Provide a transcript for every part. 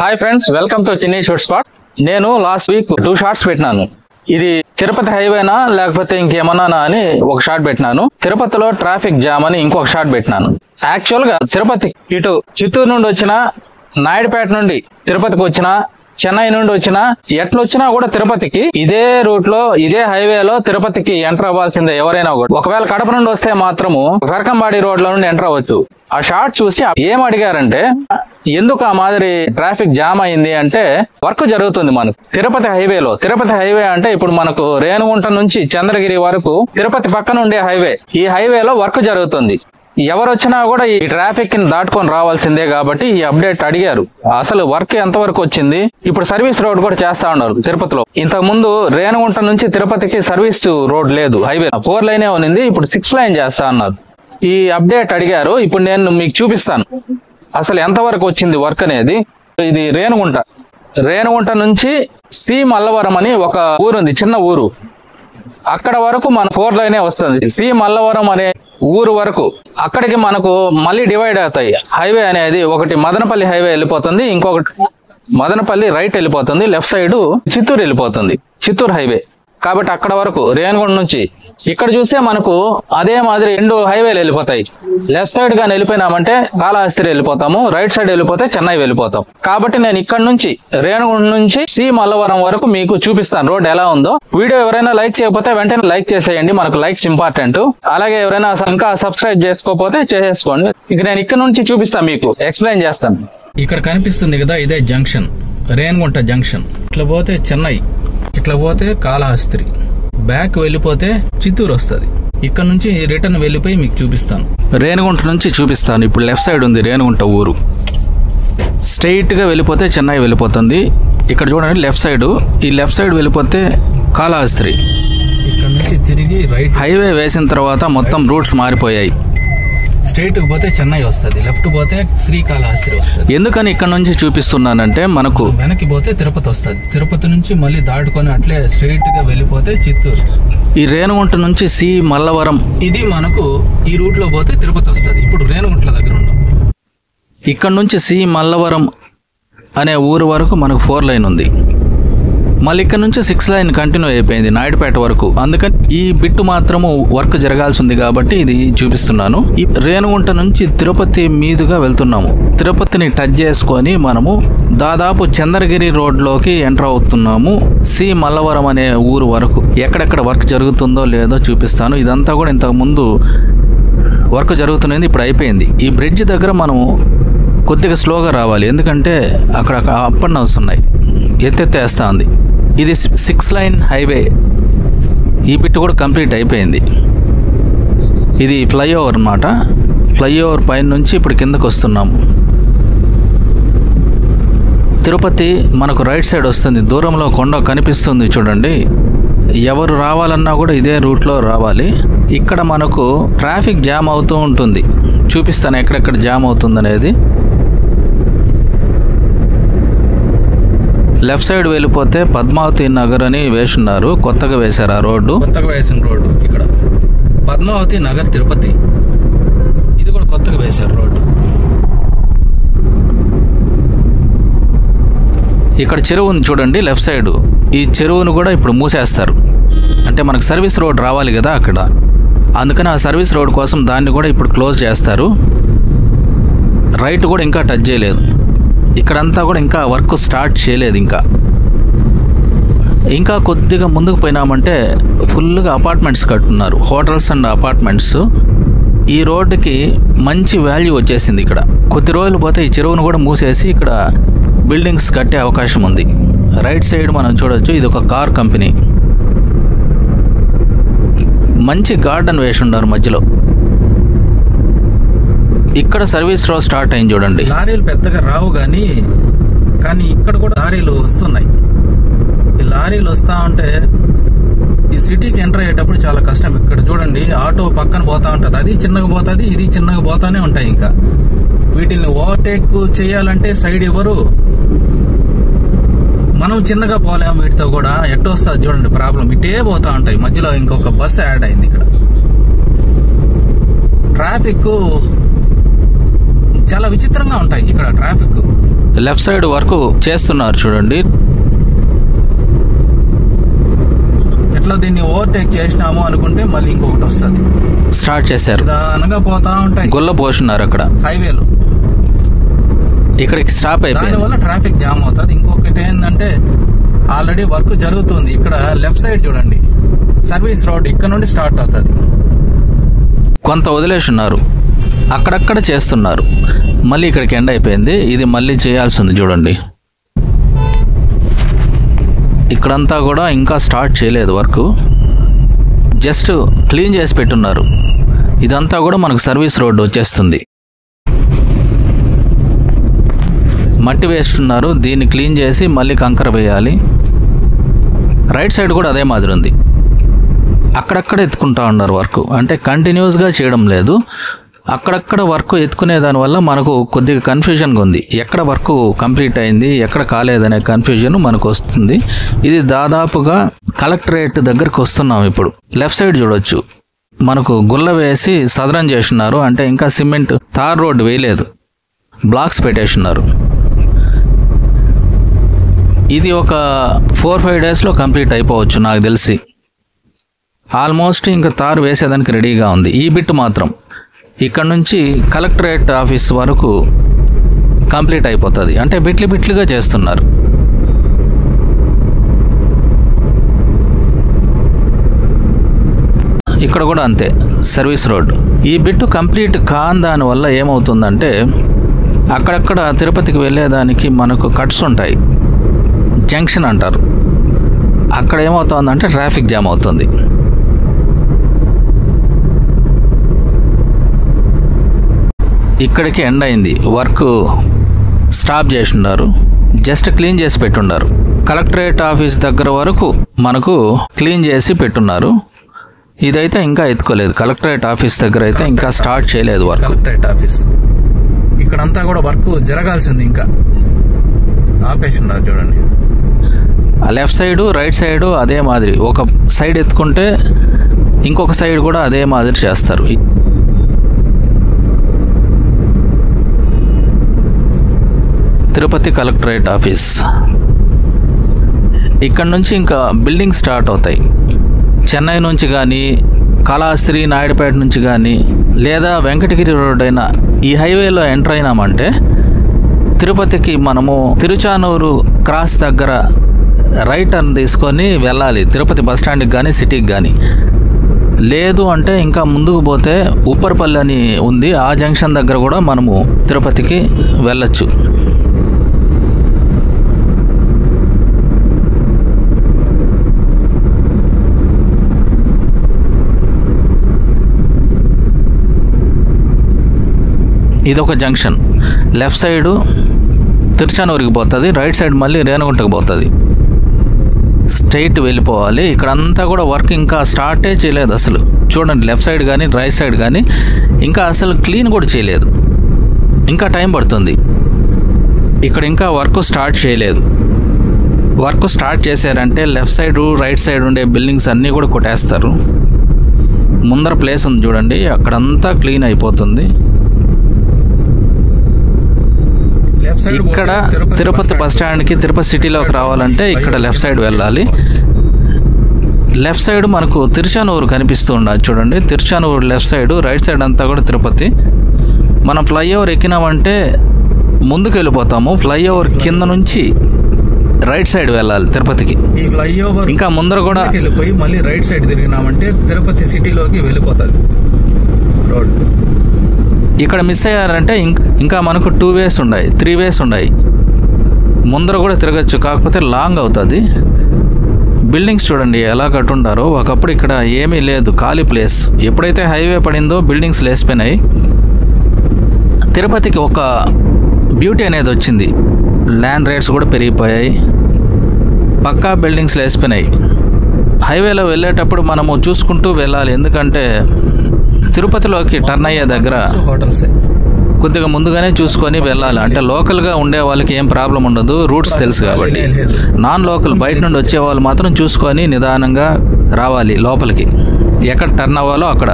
Hi friends, welcome to చిన్ని short spot. నేను last week 2 shorts పెట్టినాను. ఇది తిరుపతి హైవేనా లేకపోతే ఇంకేమన్నా అని ఒక షార్ట్ పెట్టినాను. తిరుపతిలో ట్రాఫిక్ జామ్ అని ఇంకొక షార్ట్ పెట్టినాను. యాక్చువల్ గా తిరుపతి ఇటు చిత్తూరు నుండి వచ్చిన, నాయుడుపేట నుండి తిరుపతికి వచ్చిన, చెన్నై నుండి వచ్చిన, ఎట్లొచ్చినా కూడా తిరుపతికి ఇదే రూట్ లో ఇదే హైవేలో తిరుపతికి ఎంటర్ అవ్వాల్సిందే ఎవరైనా కూడా. ఒకవేళ కడప నుండి వస్తే మాత్రము వెరకంబాడి రోడ్ లో నుండి ఎంటర్ అవ్వచ్చు. ఆ షార్ట్ చూసి ఏం అడిగారంటే, ఎందుకు ఆ మాదిరి ట్రాఫిక్ జామ్ అయింది అంటే, వర్క్ జరుగుతుంది మనకు తిరుపతి హైవేలో. తిరుపతి హైవే అంటే ఇప్పుడు మనకు రేణుగుంట నుంచి చంద్రగిరి వరకు తిరుపతి పక్కన ఉండే హైవే. ఈ హైవేలో వర్క్ జరుగుతుంది. ఎవరు వచ్చినా కూడా ఈ ట్రాఫిక్ ని దాటుకొని రావాల్సిందే కాబట్టి ఈ అప్డేట్ అడిగారు. అసలు వర్క్ ఎంత వరకు వచ్చింది? ఇప్పుడు సర్వీస్ రోడ్ కూడా చేస్తా ఉన్నారు తిరుపతిలో. ఇంతకు ముందు రేణుగుంట నుంచి తిరుపతికి సర్వీస్ రోడ్ లేదు, హైవే 4 లైనే ఉంది. ఇప్పుడు 6 లైన్ చేస్తా అన్నారు. ఈ అప్డేట్ అడిగారు. ఇప్పుడు నేను మీకు చూపిస్తాను అసలు ఎంత వరకు వచ్చింది వర్క్ అనేది. ఇది రేణుగుంట నుంచి సి మల్లవరం అని ఒక ఊరు ఉంది, చిన్న ఊరు. అక్కడ వరకు మన 4 లైనే వస్తుంది. సి మల్లవరం అనే ఊరు వరకు అక్కడికి మనకు మళ్ళీ డివైడ్ అవుతాయి. హైవే అనేది ఒకటి మదనపల్లి హైవే వెళ్ళిపోతుంది, ఇంకొకటి మదనపల్లి రైట్ వెళ్ళిపోతుంది, లెఫ్ట్ సైడ్ చిత్తూరు వెళ్ళిపోతుంది, చిత్తూరు హైవే. కాబట్టి అక్కడ వరకు రేణుగుంట నుంచి ఇక్కడ చూస్తే మనకు అదే మాదిరి 2 హైవేలు వెళ్ళిపోతాయి. లెఫ్ట్ సైడ్ గాని వెళ్ళిపోయినామంటే కాళహస్తి వెళ్ళిపోతాము, రైట్ సైడ్ వెళ్ళిపోతే చెన్నై వెళ్ళిపోతాం. కాబట్టి నేను ఇక్కడ నుంచి రేణుగుంట నుంచి సి మల్లవరం వరకు మీకు చూపిస్తాను రోడ్ ఎలా ఉందో. వీడియో ఎవరైనా లైక్ చేయకపోతే వెంటనే లైక్ చేసేయండి, మనకు లైక్స్ ఇంపార్టెంట్. అలాగే ఎవరైనా ఇంకా సబ్స్క్రైబ్ చేసుకోకపోతే చేసేసుకోండి. ఇక నేను ఇక్కడ నుంచి చూపిస్తాను, మీకు ఎక్స్ప్లెయిన్ చేస్తాను. ఇక్కడ కనిపిస్తుంది కదా, ఇదే జంక్షన్, రేణుగుంట జంక్షన్. ఇట్లా పోతే చెన్నై, ఇట్లా పోతే కాళహస్తి, బ్యాక్ వెళ్ళిపోతే చిత్తూరు వస్తుంది. ఇక్కడ నుంచి రిటర్న్ వెళ్ళిపోయి మీకు చూపిస్తాను. రేణుగుంట నుంచి చూపిస్తాను. ఇప్పుడు లెఫ్ట్ సైడ్ ఉంది రేణుగుంట ఊరు. స్ట్రైట్ గా వెళ్ళిపోతే చెన్నై వెళ్ళిపోతుంది. ఇక్కడ చూడండి లెఫ్ట్ సైడ్, ఈ లెఫ్ట్ సైడ్ వెళ్ళిపోతే కాళహస్తి. ఇక్కడ నుంచి తిరిగి రైట్ హైవే వేసిన తర్వాత మొత్తం రూట్స్ మారిపోయాయి. స్ట్రైట్ పోతే చెన్నై వస్తుంది, లెఫ్ట్ పోతే శ్రీకాళహస్తి వస్తుంది. ఎందుకని ఇక్కడ నుంచి చూపిస్తున్నానంటే, మనకు వెనక్కి పోతే తిరుపతి వస్తుంది. తిరుపతి నుంచి మళ్ళీ దాటుకొని అట్లే స్ట్రైట్ గా వెళ్ళిపోతే చిత్తూరు. ఈ రేణుగుంట నుంచి సి మల్లవరం, ఇది మనకు ఈ రూట్ లో పోతే తిరుపతి వస్తుంది. ఇప్పుడు రేణుగుంట్ల దగ్గర ఉన్నాం. ఇక్కడ నుంచి సి మల్లవరం అనే ఊరు వరకు మనకు 4 లైన్ ఉంది. మళ్ళీ ఇక్కడ నుంచి 6 లైన్ కంటిన్యూ అయిపోయింది నాయుడుపేట వరకు. అందుకని ఈ బిట్టు మాత్రము వర్క్ జరగాల్సి ఉంది కాబట్టి ఇది చూపిస్తున్నాను. ఈ రేణుగుంట నుంచి తిరుపతి మీదుగా వెళ్తున్నాము. తిరుపతిని టచ్ చేసుకొని మనము దాదాపు చంద్రగిరి రోడ్లోకి ఎంటర్ అవుతున్నాము. సి మల్లవరం అనే ఊరు వరకు ఎక్కడెక్కడ వర్క్ జరుగుతుందో లేదో చూపిస్తాను. ఇదంతా కూడా ఇంతకు ముందు వర్క్ జరుగుతున్నది, ఇప్పుడు అయిపోయింది. ఈ బ్రిడ్జ్ దగ్గర మనము కొద్దిగా స్లోగా రావాలి, ఎందుకంటే అక్కడ అప్ అండ్ డౌన్స్ ఉన్నాయి, ఎత్తెత్తేస్తా ఉంది. ఇది 6 లైన్ హైవే. ఈ బిట్ కూడా కంప్లీట్ అయిపోయింది. ఇది ఫ్లైఓవర్ అన్నమాట. ఫ్లైఓవర్ పైన నుంచి ఇప్పుడు కిందకు వస్తున్నాము. తిరుపతి మనకు రైట్ సైడ్ వస్తుంది. దూరంలో కొండ కనిపిస్తుంది చూడండి. ఎవరు రావాలన్నా కూడా ఇదే రూట్లో రావాలి. ఇక్కడ మనకు ట్రాఫిక్ జామ్ అవుతూ ఉంటుంది. చూపిస్తాను ఎక్కడెక్కడ జామ్ అవుతుంది అనేది. లెఫ్ట్ సైడ్ వెళ్ళిపోతే పద్మావతి నగర్ అని వేసున్నారు, కొత్తగా వేశారు ఆ రోడ్డు. కొత్తగా వేసిన రోడ్డు ఇక్కడ పద్మావతి నగర్ తిరుపతి. ఇది కూడా కొత్తగా వేశారు రోడ్డు. ఇక్కడ చెరువు ఉంది చూడండి లెఫ్ట్ సైడ్. ఈ చెరువును కూడా ఇప్పుడు మూసేస్తారు. అంటే మనకు సర్వీస్ రోడ్ రావాలి కదా అక్కడ, అందుకని ఆ సర్వీస్ రోడ్ కోసం దాన్ని కూడా ఇప్పుడు క్లోజ్ చేస్తారు. రైట్ కూడా ఇంకా టచ్ చేయలేదు. ఇక్కడంతా కూడా ఇంకా వర్క్ స్టార్ట్ చేయలేదు. ఇంకా కొద్దిగా ముందుకు పోయినామంటే ఫుల్గా అపార్ట్మెంట్స్ కట్టున్నారు, హోటల్స్ అండ్ అపార్ట్మెంట్స్. ఈ రోడ్డుకి మంచి వాల్యూ వచ్చేసింది. ఇక్కడ కొద్ది రోజులు పోతే ఈ చెరువును కూడా మూసేసి ఇక్కడ బిల్డింగ్స్ కట్టే అవకాశం ఉంది. రైట్ సైడ్ మనం చూడొచ్చు, ఇది ఒక కార్ కంపెనీ. మంచి గార్డెన్ వేసి ఉన్నారు మధ్యలో. ఇక్కడ సర్వీస్ రోడ్ స్టార్ట్ అయింది చూడండి. లారీలు పెద్దగా రావు కానీ ఇక్కడ కూడా లారీలు వస్తున్నాయి. ఈ లారీలు వస్తా ఉంటే ఈ సిటీకి ఎంటర్ అయ్యేటప్పుడు చాలా కష్టం. ఇక్కడ చూడండి ఆటో పక్కన పోతా ఉంటది, అది చిన్నగా పోతుంది, ఇది చిన్నగా పోతానే ఉంటాయి. ఇంకా వీటిని ఓవర్టేక్ చేయాలంటే సైడ్ ఇవ్వరు, మనం చిన్నగా పోలేము వీటితో కూడా. ఎట్టు వస్తుంది చూడండి ప్రాబ్లం. ఇటే పోతా ఉంటాయి, మధ్యలో ఇంకొక బస్సు యాడ్ అయింది. ఇక్కడ ట్రాఫిక్ చాలా విచిత్రంగా ఉంటాయి ఇక్కడ ట్రాఫిక్. లెఫ్ట్ సైడ్ వర్క్ చేస్తున్నారు చూడండి. ఎట్లా దీన్ని ఓవర్టేక్ చేసినాము అనుకుంటే మళ్ళీ ఇంకొకటి వస్తుంది. స్టార్ట్ చేశారు, నిదానంగా పోతా ఉంటాయి. గొల్ల పోస్తున్నారు అక్కడ హైవేలో. ఇక్కడికి స్టాప్ అయిపోయింది. దానివల్ల ట్రాఫిక్ జామ్ అవుతుంది. ఇంకొకటి ఏంటంటే ఆల్రెడీ వర్క్ జరుగుతుంది. ఇక్కడ లెఫ్ట్ సైడ్ చూడండి, సర్వీస్ రోడ్ ఇక్కడ నుండి స్టార్ట్ అవుతుంది. కొంత వదిలేస్తున్నారు, అక్కడక్కడ చేస్తున్నారు. మళ్ళీ ఇక్కడికి ఎండ్ అయిపోయింది. ఇది మళ్ళీ చేయాల్సి ఉంది చూడండి. ఇక్కడంతా కూడా ఇంకా స్టార్ట్ చేయలేదు వర్క్, జస్ట్ క్లీన్ చేసి పెట్టున్నారు. ఇదంతా కూడా మనకు సర్వీస్ రోడ్ వచ్చేస్తుంది. మట్టి వేస్తున్నారు, దీన్ని క్లీన్ చేసి మళ్ళీ కంకర వేయాలి. రైట్ సైడ్ కూడా అదే మాదిరి ఉంది. అక్కడక్కడ ఎత్తుకుంటా ఉన్నారు వర్క్, అంటే కంటిన్యూస్గా చేయడం లేదు. అక్కడక్కడ వర్క్ ఎత్తుకునే దానివల్ల మనకు కొద్దిగా కన్ఫ్యూజన్గా ఉంది. ఎక్కడ వర్క్ కంప్లీట్ అయింది, ఎక్కడ కాలేదనే కన్ఫ్యూజన్ మనకు వస్తుంది. ఇది దాదాపుగా కలెక్టరేట్ దగ్గరకు వస్తున్నాం. ఇప్పుడు లెఫ్ట్ సైడ్ చూడొచ్చు, మనకు గుల్ల వేసి సదరం చేస్తున్నారు. అంటే ఇంకా సిమెంట్ తార్ రోడ్డు వేయలేదు, బ్లాక్స్ పెట్టేస్తున్నారు. ఇది ఒక 4-5 డేస్లో కంప్లీట్ అయిపోవచ్చు నాకు తెలిసి. ఆల్మోస్ట్ ఇంకా తారు వేసేదానికి రెడీగా ఉంది. ఈ బిట్ మాత్రం ఇక్కడ నుంచి కలెక్టరేట్ ఆఫీస్ వరకు కంప్లీట్ అయిపోతుంది. అంటే బిట్లుగా చేస్తున్నారు. ఇక్కడ కూడా అంతే, సర్వీస్ రోడ్. ఈ బిట్టు కంప్లీట్ కాని దానివల్ల ఏమవుతుందంటే అక్కడక్కడ తిరుపతికి వెళ్ళేదానికి మనకు కట్స్ ఉంటాయి, జంక్షన్ అంటారు. అక్కడ ఏమవుతుందంటే ట్రాఫిక్ జామ్ అవుతుంది. ఇక్కడికి ఎండ్ అయింది. వర్క్ స్టాప్ చేస్తున్నారు, జస్ట్ క్లీన్ చేసి పెట్టున్నారు. కలెక్టరేట్ ఆఫీస్ దగ్గర వరకు మనకు క్లీన్ చేసి పెట్టున్నారు. ఇదైతే ఇంకా ఎత్తుకోలేదు. కలెక్టరేట్ ఆఫీస్ దగ్గర అయితే ఇంకా స్టార్ట్ చేయలేదు వర్క్. కలెక్టరేట్ ఆఫీస్ ఇక్కడంతా కూడా వర్క్ జరగాల్సింది, ఇంకా ఆపేసి ఉన్నారు చూడండి. లెఫ్ట్ సైడు రైట్ సైడు అదే మాదిరి. ఒక సైడ్ ఎత్తుకుంటే ఇంకొక సైడ్ కూడా అదే మాదిరి చేస్తారు. Tirupati collectorate office. ఇక్కడ నుంచి ఇంకా బిల్డింగ్ స్టార్ట్ అవుతాయి. చెన్నై నుంచి కానీ, కాళహస్తి నాయుడుపేట నుంచి కానీ, లేదా వెంకటగిరి రోడ్ అయినా ఈ హైవేలో ఎంటర్ అయినామంటే తిరుపతికి మనము తిరుచానూరు క్రాస్ దగ్గర రైట్ టర్న్ తీసుకొని వెళ్ళాలి, తిరుపతి బస్ స్టాండ్కి కానీ సిటీకి కానీ. లేదు అంటే ఇంకా ముందుకు పోతే ఉప్పర్పల్లి అని ఉంది, ఆ జంక్షన్ దగ్గర కూడా మనము తిరుపతికి వెళ్ళచ్చు. ఇదొక జంక్షన్. లెఫ్ట్ సైడు తిరుచానూరుకి పోతుంది, రైట్ సైడ్ మళ్ళీ రేణుగుంటకు పోతుంది. స్ట్రైట్ వెళ్ళిపోవాలి. ఇక్కడంతా కూడా వర్క్ ఇంకా స్టార్టే చేయలేదు అసలు. చూడండి, లెఫ్ట్ సైడ్ కానీ రైట్ సైడ్ కానీ ఇంకా అసలు క్లీన్ కూడా చేయలేదు. ఇంకా టైం పడుతుంది. ఇక్కడ ఇంకా వర్క్ స్టార్ట్ చేయలేదు. వర్క్ స్టార్ట్ చేశారంటే లెఫ్ట్ సైడ్ రైట్ సైడ్ ఉండే బిల్డింగ్స్ అన్నీ కూడా కొట్టేస్తారు. ముందర ప్లేస్ ఉంది చూడండి, అక్కడంతా క్లీన్ అయిపోతుంది. ఇక్కడ తిరుపతి బస్ స్టాండ్కి తిరుపతి సిటీలోకి రావాలంటే ఇక్కడ లెఫ్ట్ సైడ్ వెళ్ళాలి. లెఫ్ట్ సైడ్ మనకు తిరుచానూరు కనిపిస్తూ ఉండదు చూడండి. Tiruchanur left side, right side అంతా కూడా తిరుపతి. మనం ఫ్లైఓవర్ ఎక్కినామంటే ముందుకు వెళ్ళిపోతాము. ఫ్లైఓవర్ కింద నుంచి రైట్ సైడ్ వెళ్ళాలి తిరుపతికి. ఈ ఫ్లైఓవర్ ఇంకా ముందర కూడా వెళ్ళిపోయి మళ్ళీ రైట్ సైడ్ తిరిగినామంటే తిరుపతి సిటీలోకి వెళ్ళిపోతుంది రోడ్. ఇక్కడ మిస్ అయ్యారంటే ఇంకా మనకు 2 వేస్ ఉన్నాయి, 3 వేస్ ఉన్నాయి. ముందర కూడా తిరగచ్చు, కాకపోతే లాంగ్ అవుతుంది. బిల్డింగ్స్ చూడండి ఎలా కట్టుంటారో. ఒకప్పుడు ఇక్కడ ఏమీ లేదు, ఖాళీ ప్లేస్. ఎప్పుడైతే హైవే పడిందో బిల్డింగ్స్ లేసిపోయినాయి. తిరుపతికి ఒక బ్యూటీ అనేది వచ్చింది. ల్యాండ్ రేట్స్ కూడా పెరిగిపోయాయి, పక్కా బిల్డింగ్స్ లేసిపోయినాయి. హైవేలో వెళ్ళేటప్పుడు మనము చూసుకుంటూ వెళ్ళాలి, ఎందుకంటే తిరుపతిలోకి టర్న్ అయ్యే దగ్గర కొద్దిగా ముందుగానే చూసుకొని వెళ్ళాలి. అంటే లోకల్గా ఉండే వాళ్ళకి ఏం ప్రాబ్లం ఉండదు, రూట్స్ తెలుసు కాబట్టి. నాన్ లోకల్ బయట నుండి వచ్చే వాళ్ళు మాత్రం చూసుకొని నిదానంగా రావాలి లోపలికి, ఎక్కడ టర్న్ అవ్వాలో అక్కడ.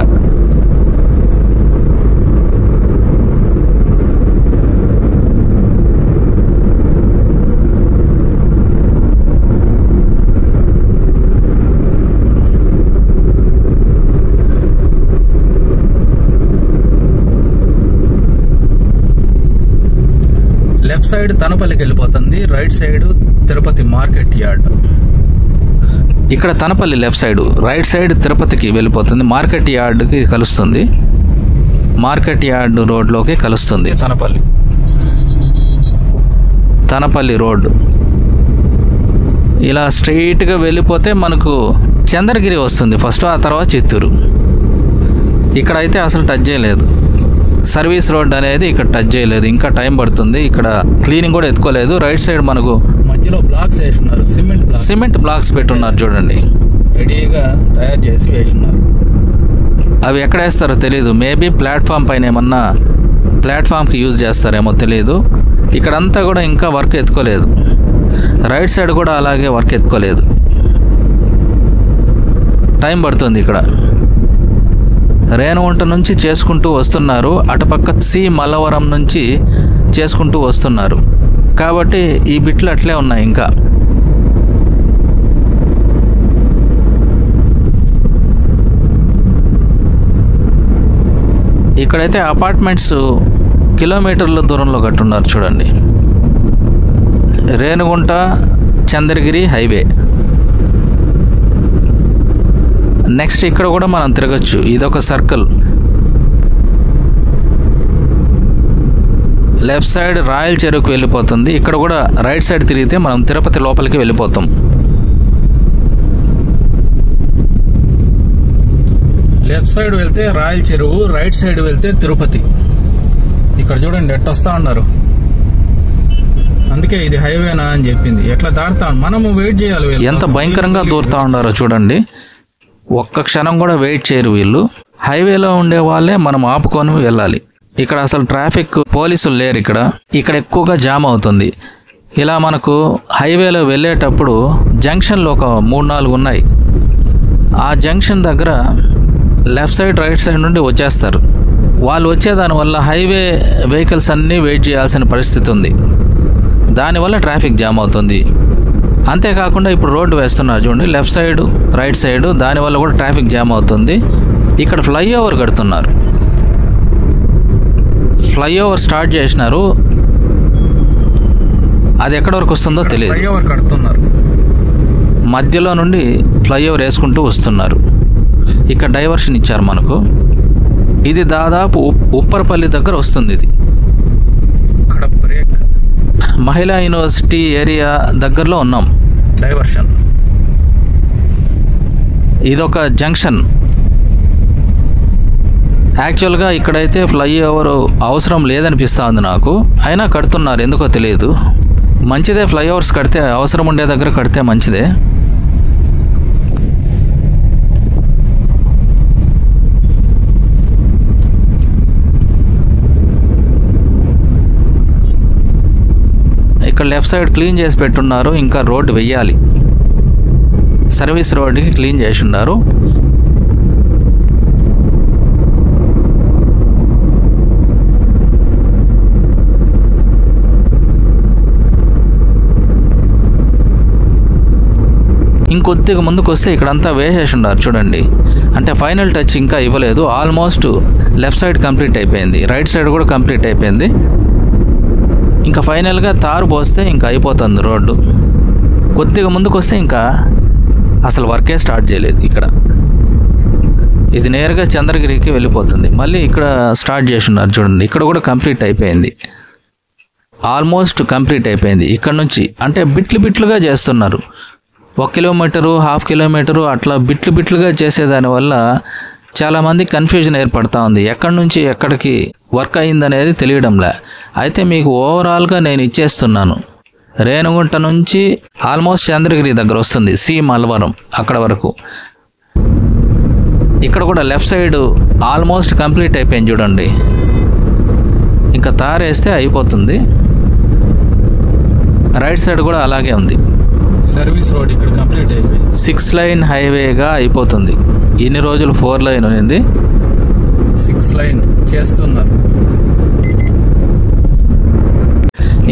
సైడ్ తనపల్లికి వెళ్ళిపోతుంది, right side Tirupati market yard. ఇక్కడ Tanapalli left side, right side తిరుపతికి వెళ్ళిపోతుంది, మార్కెట్ యార్డ్కి కలుస్తుంది, మార్కెట్ యార్డ్ రోడ్లోకి కలుస్తుంది. తనపల్లి రోడ్ ఇలా స్ట్రైట్గా వెళ్ళిపోతే మనకు చంద్రగిరి వస్తుంది ఫస్ట్, ఆ తర్వాత చిత్తూరు. ఇక్కడైతే అసలు టచ్ చేయలేదు, సర్వీస్ రోడ్ అనేది ఇక్కడ టచ్ చేయలేదు, ఇంకా టైం పడుతుంది. ఇక్కడ క్లీనింగ్ కూడా ఎత్తుకోలేదు. రైట్ సైడ్ మనకు మధ్యలో బ్లాక్స్ వేస్తున్నారు, సిమెంట్ బ్లాక్స్ పెట్టున్నారు చూడండి, రెడీగా తయారు చేసి వేస్తున్నారు. అవి ఎక్కడ వేస్తారో తెలియదు, మేబీ ప్లాట్ఫామ్ పైన ఏమన్నా ప్లాట్ఫామ్కి యూజ్ చేస్తారేమో తెలియదు. ఇక్కడంతా కూడా ఇంకా వర్క్ ఎత్తుకోలేదు, రైట్ సైడ్ కూడా అలాగే వర్క్ ఎత్తుకోలేదు, టైం పడుతుంది. ఇక్కడ రేణుగుంట నుంచి చేసుకుంటూ వస్తున్నారు, అటుపక్క సి మల్లవరం నుంచి చేసుకుంటూ వస్తున్నారు కాబట్టి ఈ బిట్లు అట్లే ఉన్నాయి. ఇంకా ఇక్కడైతే అపార్ట్మెంట్స్ కిలోమీటర్ల దూరంలో కట్టున్నారు చూడండి. రేణుగుంట చంద్రగిరి హైవే. నెక్స్ట్ ఇక్కడ కూడా మనం తిరగచ్చు, ఇదొక సర్కిల్. లెఫ్ట్ సైడ్ రాయల్ చెరువుకు వెళ్ళిపోతుంది, ఇక్కడ కూడా రైట్ సైడ్ తిరిగితే మనం తిరుపతి లోపలికి వెళ్ళిపోతాం. లెఫ్ట్ సైడ్ వెళ్తే రాయల్ చెరువు, రైట్ సైడ్ వెళ్తే తిరుపతి. ఇక్కడ చూడండి ఎట్ట వస్తా ఉన్నారు, అందుకే ఇది హైవేనా అని చెప్పింది. ఎట్లా దాటుతాం, మనము వెయిట్ చేయాలి. ఎంత భయంకరంగా దూరుతా ఉన్నారో చూడండి, ఒక్క క్షణం కూడా వెయిట్ చేయరు వీళ్ళు. హైవేలో ఉండే వాళ్ళే మనం ఆపుకొని వెళ్ళాలి. ఇక్కడ అసలు ట్రాఫిక్ పోలీసులు లేరు. ఇక్కడ ఎక్కువగా జామ్ అవుతుంది. ఇలా మనకు హైవేలో వెళ్ళేటప్పుడు జంక్షన్లు ఒక 3-4 ఉన్నాయి. ఆ జంక్షన్ దగ్గర లెఫ్ట్ సైడ్ రైట్ సైడ్ నుండి వచ్చేస్తారు. వాళ్ళు వచ్చేదానివల్ల హైవే వెహికల్స్ అన్నీ వెయిట్ చేయాల్సిన పరిస్థితి ఉంది, దానివల్ల ట్రాఫిక్ జామ్ అవుతుంది. అంతేకాకుండా ఇప్పుడు రోడ్డు వేస్తున్నారు చూడండి, లెఫ్ట్ సైడ్ రైట్ సైడ్, దానివల్ల కూడా ట్రాఫిక్ జామ్ అవుతుంది. ఇక్కడ ఫ్లైఓవర్ కడుతున్నారు, ఫ్లైఓవర్ స్టార్ట్ చేసినారు, అది ఎక్కడి వరకు వస్తుందో తెలియదు. ఫ్లైఓవర్ కడుతున్నారు, మధ్యలో నుండి ఫ్లైఓవర్ వేసుకుంటూ వస్తున్నారు. ఇక్కడ డైవర్షన్ ఇచ్చారు మనకు. ఇది దాదాపు ఉప్పరపల్లి దగ్గర వస్తుంది. ఇది ఇక్కడ బ్రేక్, మహిళా యూనివర్సిటీ ఏరియా దగ్గరలో ఉన్నాం. డైవర్షన్, ఇదొక జంక్షన్. యాక్చువల్గా ఇక్కడైతే ఫ్లైఓవర్ అవసరం లేదనిపిస్తుంది నాకు, అయినా కడుతున్నారు, ఎందుకో తెలియదు. మంచిదే, ఫ్లైఓవర్స్ కడితే అవసరం ఉండే దగ్గర కడితే మంచిదే. ఇక్కడ లెఫ్ట్ సైడ్ క్లీన్ చేసి పెట్టున్నారు, ఇంకా రోడ్డు వెయ్యాలి. సర్వీస్ రోడ్డుకి క్లీన్ చేసి ఉన్నారు. ఇంకొద్దిగా ముందుకు వస్తే ఇక్కడంతా వేసేసి ఉన్నారు చూడండి. అంటే ఫైనల్ టచ్ ఇంకా ఇవ్వలేదు, ఆల్మోస్ట్ లెఫ్ట్ సైడ్ కంప్లీట్ అయిపోయింది, రైట్ సైడ్ కూడా కంప్లీట్ అయిపోయింది. ఇంకా ఫైనల్గా తారు పోస్తే ఇంకా అయిపోతుంది రోడ్డు. కొద్దిగా ముందుకు వస్తే ఇంకా అసలు వర్కే స్టార్ట్ చేయలేదు. ఇక్కడ ఇది నేరుగా చంద్రగిరికి వెళ్ళిపోతుంది. మళ్ళీ ఇక్కడ స్టార్ట్ చేసి ఉన్నారు చూడండి, ఇక్కడ కూడా కంప్లీట్ అయిపోయింది, ఆల్మోస్ట్ కంప్లీట్ అయిపోయింది. ఇక్కడ నుంచి అంటే బిట్లుగా చేస్తున్నారు, 1 కిలోమీటరు 1/2 కిలోమీటరు అట్లా బిట్లుగా చేసేదానివల్ల చాలామంది కన్ఫ్యూజన్ ఏర్పడుతూ ఉంది, ఎక్కడి నుంచి ఎక్కడికి వర్క్ అయిందనేది తెలియడంలే. అయితే మీకు ఓవరాల్గా నేను ఇచ్చేస్తున్నాను. రేణుగుంట నుంచి ఆల్మోస్ట్ చంద్రగిరి దగ్గర వస్తుంది, సి మల్లవరం అక్కడ వరకు. ఇక్కడ కూడా లెఫ్ట్ సైడ్ ఆల్మోస్ట్ కంప్లీట్ అయిపోయింది చూడండి, ఇంకా తారేస్తే అయిపోతుంది. రైట్ సైడ్ కూడా అలాగే ఉంది, సర్వీస్ రోడ్ ఇక్కడ కంప్లీట్ అయిపోయింది. 6 లైన్ హైవేగా అయిపోతుంది. ఇన్ని రోజులు 4 లైన్ ఉంది, 6 లైన్ చేస్తున్నారు.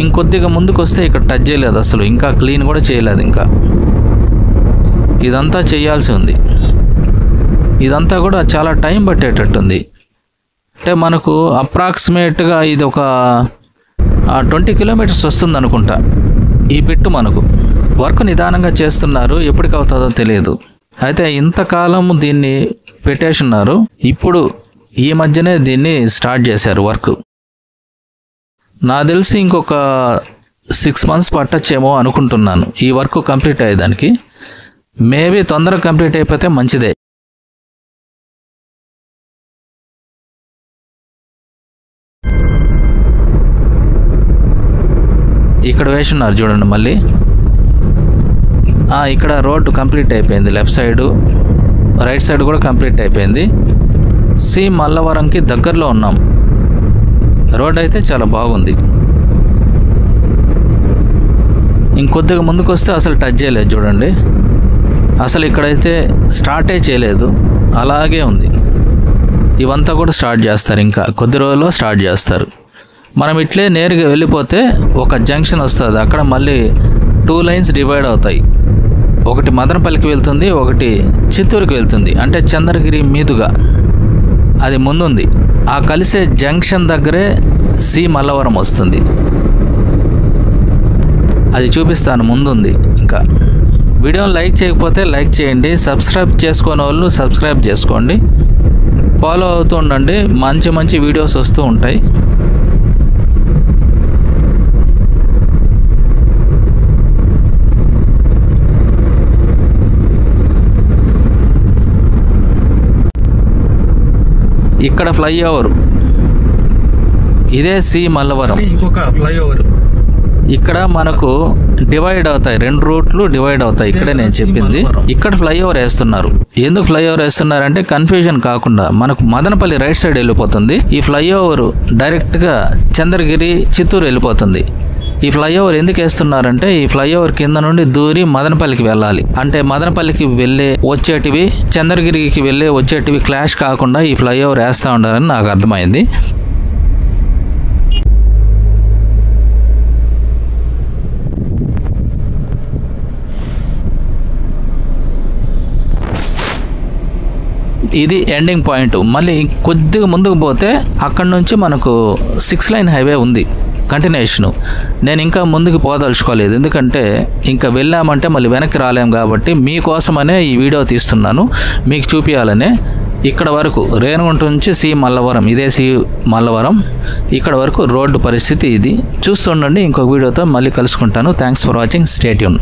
ఇంకొద్దిగా ముందుకు వస్తే ఇక్కడ టచ్ చేయలేదు అసలు, ఇంకా క్లీన్ కూడా చేయలేదు. ఇంకా ఇదంతా చేయాల్సి ఉంది. ఇదంతా కూడా చాలా టైం పట్టేటట్టుంది. అంటే మనకు అప్రాక్సిమేట్గా ఇది ఒక 20 కిలోమీటర్స్ వస్తుంది అనుకుంటా ఈ బిట్టు. మనకు వర్క్ నిదానంగా చేస్తున్నారు, ఎప్పటికి అవుతుందో తెలియదు. అయితే ఇంతకాలం దీన్ని పెట్టేస్తున్నారు, ఇప్పుడు ఈ మధ్యనే దీన్ని స్టార్ట్ చేశారు వర్క్. నాకు తెలిసి ఇంకొక 6 months పట్టచ్చేమో అనుకుంటున్నాను ఈ వర్క్ కంప్లీట్ అయ్యేదానికి. మేబీ తొందరగా కంప్లీట్ అయిపోతే మంచిదే. ఇక్కడ వేసున్నారు చూడండి మళ్ళీ. ఇక్కడ రోడ్డు కంప్లీట్ అయిపోయింది, లెఫ్ట్ సైడు రైట్ సైడ్ కూడా కంప్లీట్ అయిపోయింది. సి మల్లవరంకి దగ్గరలో ఉన్నాం. రోడ్ అయితే చాలా బాగుంది. ఇంకొద్దిగా ముందుకు వస్తే అసలు టచ్ చేయలేదు చూడండి. అసలు ఇక్కడైతే స్టార్టే చేయలేదు, అలాగే ఉంది. ఇవంతా కూడా స్టార్ట్ చేస్తారు, ఇంకా కొద్ది రోజుల్లో స్టార్ట్ చేస్తారు. మనం ఇట్లే నేరుగా వెళ్ళిపోతే ఒక జంక్షన్ వస్తుంది, అక్కడ మళ్ళీ 2 lines డివైడ్ అవుతాయి. ఒకటి మదనపల్లికి వెళ్తుంది, ఒకటి చిత్తూరుకి వెళ్తుంది. అంటే చంద్రగిరి మీదుగా అది ముందుంది. ఆ కలిసే జంక్షన్ దగ్గరే సి మల్లవరం వస్తుంది. అది చూపిస్తాను, ముందుంది. ఇంకా వీడియోని లైక్ చేయకపోతే లైక్ చేయండి, సబ్స్క్రైబ్ చేసుకోని వాళ్ళు సబ్స్క్రైబ్ చేసుకోండి, ఫాలో అవుతూ ఉండండి. మంచి మంచి వీడియోస్ వస్తూ ఉంటాయి. ఇక్కడ ఫ్లైఓవర్, ఇదే సి మల్లవరం. ఇంకొక ఫ్లైఓవర్ ఇక్కడ మనకు డివైడ్ అవుతాయి, 2 రూట్లు డివైడ్ అవుతాయి. ఇక్కడే నేను చెప్పింది. ఇక్కడ ఫ్లైఓవర్ వేస్తున్నారు. ఎందుకు ఫ్లైఓవర్ వేస్తున్నారంటే కన్ఫ్యూజన్ కాకుండా. మనకు మదనపల్లి రైట్ సైడ్ వెళ్ళిపోతుంది, ఈ ఫ్లైఓవర్ డైరెక్ట్గా చంద్రగిరి చిత్తూరు వెళ్ళిపోతుంది. ఈ ఫ్లైఓవర్ ఎందుకు వేస్తున్నారంటే ఈ ఫ్లైఓవర్ కింద నుండి దూరి మదనపల్లికి వెళ్ళాలి. అంటే మదనపల్లికి వెళ్ళే వచ్చేటివి చంద్రగిరికి వెళ్ళే వచ్చేటివి క్లాష్ కాకుండా ఈ ఫ్లైఓవర్ వేస్తూ ఉండాలని నాకు అర్థమైంది. ఇది ఎండింగ్ పాయింట్. మళ్ళీ కొద్దిగా ముందుకు పోతే అక్కడ నుంచి మనకు 6 lane హైవే ఉంది కంటిన్యూషను. నేను ఇంకా ముందుకు పోదలుచుకోలేదు, ఎందుకంటే ఇంకా వెళ్ళామంటే మళ్ళీ వెనక్కి రాలేం కాబట్టి మీకోసమనే ఈ వీడియో తీస్తున్నాను, మీకు చూపించాలనే. ఇక్కడ వరకు రేణుగుంట నుంచి సి మల్లవరం, ఇదే సి మల్లవరం. ఇక్కడ వరకు రోడ్డు పరిస్థితి ఇది. చూస్తుండండి, ఇంకొక వీడియోతో మళ్ళీ కలుసుకుంటాను. Thanks for watching, stay tune.